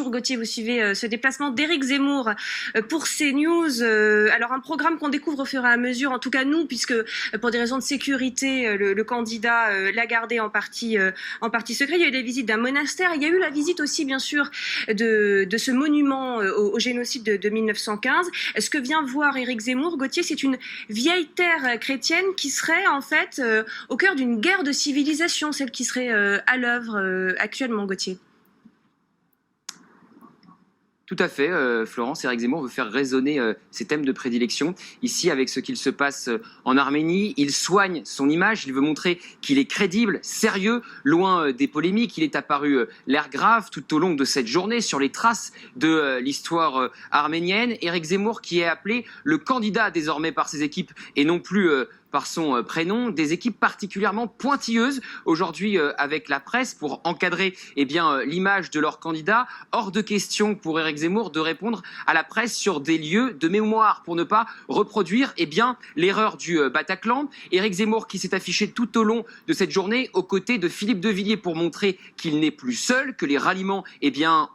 Bonjour Gauthier, vous suivez ce déplacement d'Éric Zemmour pour CNews. Alors un programme qu'on découvre au fur et à mesure, en tout cas nous, puisque pour des raisons de sécurité, le candidat l'a gardé en partie secret. Il y a eu la visite d'un monastère, il y a eu la visite aussi bien sûr de ce monument au génocide de 1915. Ce que vient voir Éric Zemmour, Gauthier, c'est une vieille terre chrétienne qui serait en fait au cœur d'une guerre de civilisation, celle qui serait à l'œuvre actuellement, Gauthier. Tout à fait, Florence. Éric Zemmour veut faire résonner ses thèmes de prédilection. Ici, avec ce qu'il se passe en Arménie, il soigne son image, il veut montrer qu'il est crédible, sérieux, loin des polémiques. Il est apparu l'air grave tout au long de cette journée sur les traces de l'histoire arménienne. Éric Zemmour qui est appelé le candidat désormais par ses équipes et non plus par son prénom, des équipes particulièrement pointilleuses aujourd'hui avec la presse pour encadrer l'image de leur candidat. Hors de question pour Éric Zemmour de répondre à la presse sur des lieux de mémoire pour ne pas reproduire l'erreur du Bataclan. Éric Zemmour qui s'est affiché tout au long de cette journée aux côtés de Philippe de Villiers pour montrer qu'il n'est plus seul, que les ralliements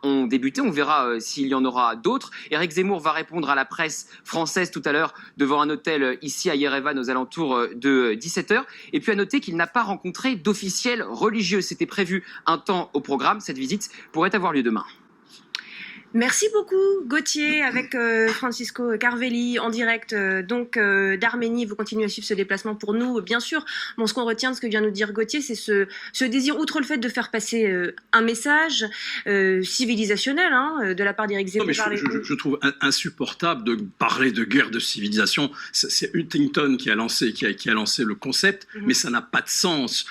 ont débuté. On verra s'il y en aura d'autres. Éric Zemmour va répondre à la presse française tout à l'heure devant un hôtel ici à Yerevan aux alentours de 17h. Et puis à noter qu'il n'a pas rencontré d'officiels religieux. C'était prévu un temps au programme. Cette visite pourrait avoir lieu demain. Merci beaucoup Gauthier, avec Francisco Carvelli en direct d'Arménie. Vous continuez à suivre ce déplacement pour nous, bien sûr. Bon, ce qu'on retient de ce que vient nous dire Gauthier, c'est ce désir, outre le fait de faire passer un message civilisationnel de la part d'Éric Zemmour. Je trouve insupportable de parler de guerre de civilisation. C'est Huntington qui a lancé le concept, mais ça n'a pas de sens.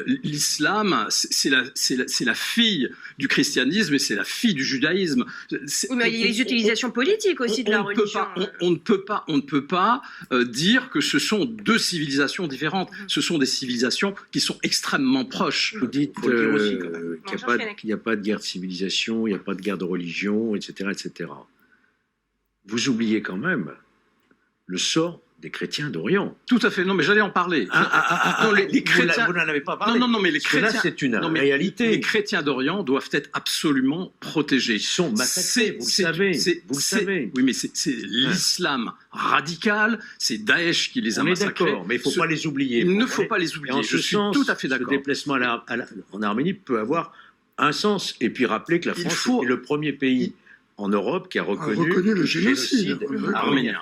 L'islam, c'est la fille du christianisme et c'est la fille du judaïsme. Oui, mais il y a les utilisations politiques aussi de la religion. On ne peut pas dire que ce sont deux civilisations différentes. Ce sont des civilisations qui sont extrêmement proches. Vous dites qu'il n'y a pas de guerre de civilisation, il n'y a pas de guerre de religion, etc., etc. Vous oubliez quand même le sort des chrétiens d'Orient. Tout à fait. Non, mais j'allais en parler. Les chrétiens... Vous n'en avez pas parlé. Non, mais les chrétiens... Là, c'est une réalité. Les chrétiens d'Orient doivent être absolument protégés. Ils sont massacrés, vous le savez. Oui, mais c'est l'islam radical, c'est Daesh qui les a massacrés. D'accord, mais il ne faut pas les oublier. Il ne faut pas les oublier. Je suis tout à fait d'accord. Ce déplacement en Arménie peut avoir un sens. Et puis rappeler que la France est le premier pays en Europe qui a reconnu le génocide arménien.